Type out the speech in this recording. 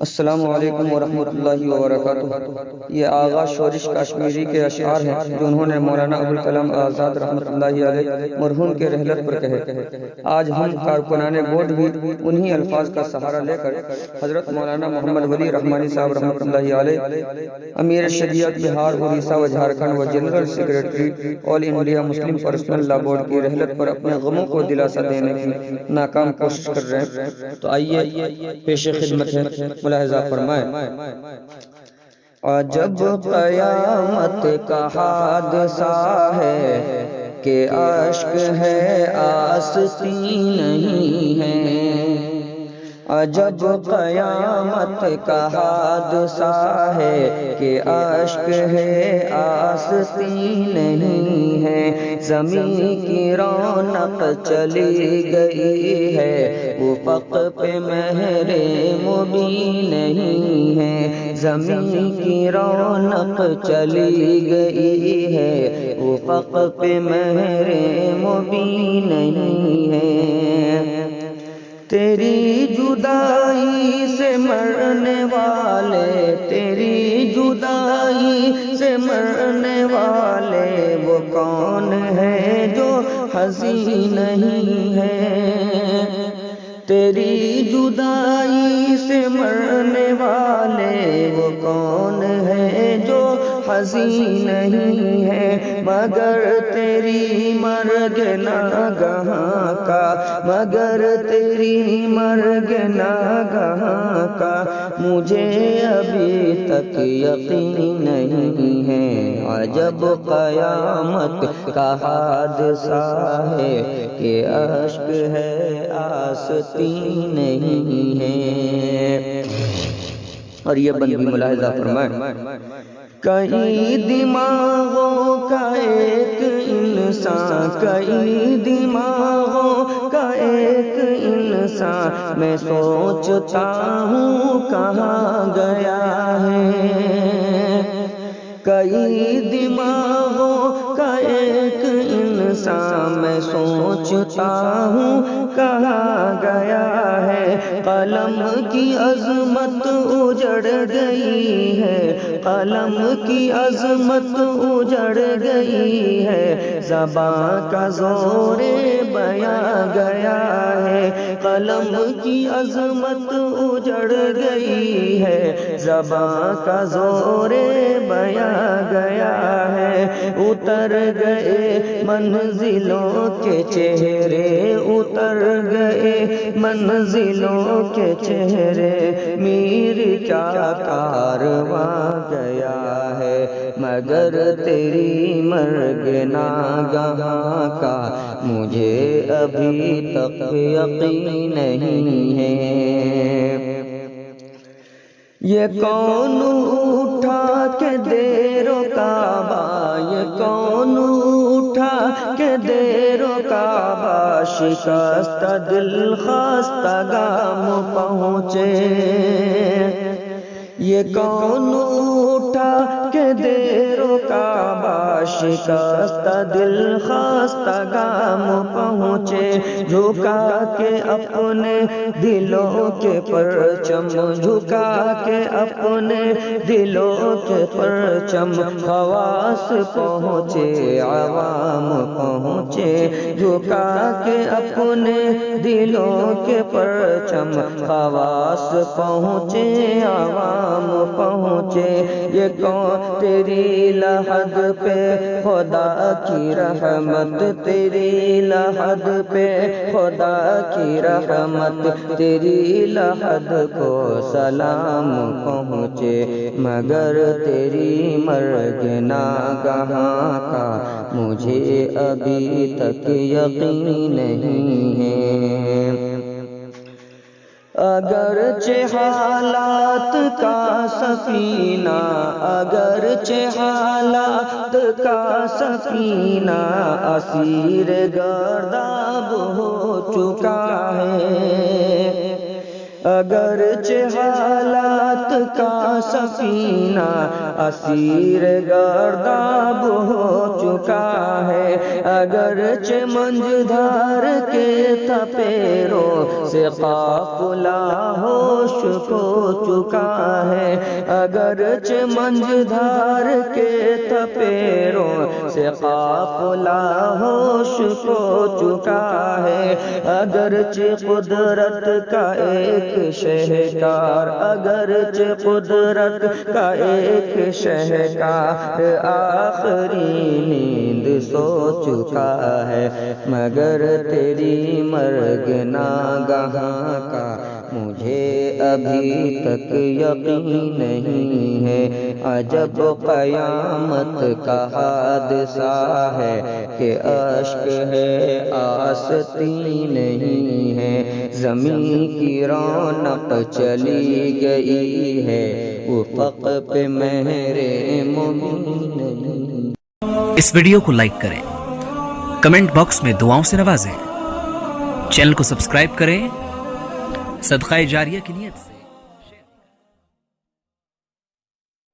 السلام علیکم ورحمۃ اللہ وبرکاتہ۔ یہ آغا شورش کشمیری کے اشعار ہیں جو انہوں نے مولانا ابوالکلام آزاد رحمۃ اللہ علیہ مرحوم کے رحلت پر کہے۔ آج ہم کارکنان بورڈ بھی انہی الفاظ کا سہارا لے کر حضرت مولانا محمد ولی رحمانی صاحب رحمۃ اللہ علیہ، امیر شریعت بہار اڑیسہ و جھارکھنڈ و جنرل سیکریٹری آل انڈیا مسلم پرسنل لا بورڈ کی رحلت پر اپنے غموں کو دلاسا دینے کی ناکام کوشش کر رہے ہیں۔ تو آئیے پیش خدمت ہے، ملاحظہ فرمائے۔ عجب قیامت کا حادثہ ہے کہ اشک ہے آستین نہیں ہے۔ عجب قیامت کا حادثہ ہے کہ اشک ہے آستین نہیں ہے۔ زمین کی رونق چلی گئی ہے، افق پہ مہر مبین نہیں ہے۔ زمین کی رونق چلی گئی ہے، افق پہ مہر مبین نہیں ہے۔ تیری جدائی سے مرنے والے، تیری جدائی سے مرنے والے وہ کون ہے جو حزین نہیں ہے۔ تیری جدائی سے مرنے والے وہ کون ہے جو حزین نہیں ہے۔ مگر تیری مرگ ناگہاں کا، مگر تیری مرگ ناگہاں کا مجھے ابھی تک یقین نہیں ہے۔ عجب قیامت کا حادثہ ہے کہ اشک ہے آستین نہیں ہے۔ اور یہ بند بھی ملاحظہ فرمائیں۔ کئی دماغوں کا ایک انسان، کئی دماغوں کا ایک انسان، میں سوچتا ہوں کہاں گیا ہے۔ کئی دماغوں کا ایک انسان، میں سوچتا ہوں کہاں گیا ہے۔ قلم کی عظمت اجڑ گئی ہے، قلم کی عظمت اجڑ گئی ہے، زباں کا زور بیاں گیا ہے۔ قلم کی عظمت اجڑ گئی ہے، زباں کا زور بیاں گیا ہے۔ اتر گئے منزلوں کے چہرے، اتر گئے منزلوں کے چہرے، میر کیا کارواں گیا ہے۔ مگر تیری مرگ ناگہاں کا مجھے ابھی تک یقین نہیں ہے۔ یہ کون اٹھا کے دے رو کعبہ، یہ کون اٹھا کے دے رو کعبہ، شکستہ دل خستہ گام پہنچے۔ یہ کون اٹھا کے دے رو کعبہ، شکستہ دل خستہ گام پہنچے۔ جھکا کے اپنے دلوں کے پرچم، جھکا کے اپنے دلوں کے پرچم، خواص پہنچے عوام پہنچے۔ جھکا کے اپنے دلوں کے پرچم، خواص پہنچے عوام پہنچے۔ یہ کون تیری لحد پہ خدا کی رحمت، تیری لحد پہ خدا کی رحمت، تیری لحد کو سلام پہنچے۔ مگر تیری مرگ ناگہاں کا مجھے ابھی تک یقین نہیں ہے۔ اگرچہ حالات کا سفینہ، اگرچہ حالات کا سفینہ اسیر گرداب ہو چکا ہے، اگرچہ حالات سفینہ اسیر گرداب ہو چکا ہے، اگرچہ منجھدار کے تپیروں سے قافلہ ہوش کھو چکا ہے، اگرچہ منجھدار کے تپیروں سے قافلہ ہوش کھو چکا ہے، اگرچہ قدرت کا ایک شہکار، اگرچہ قدرت کا ایک شہکار آخری نیند سو چکا ہے، مگر تیری مرگ ناگہاں کا مجھے ابھی تک یقین نہیں ہے، عجب قیامت کا حادثہ ہے کہ اشک ہے آستی نہیں ہے، زمین کی رونق چلی گئی ہے، افق پہ مہر مومن نہیں۔ اس ویڈیو کو لائک کریں، کمنٹ باکس میں دعاؤں سے نوازیں، چینل کو سبسکرائب کریں، صدقہ جاریہ کی نیت سے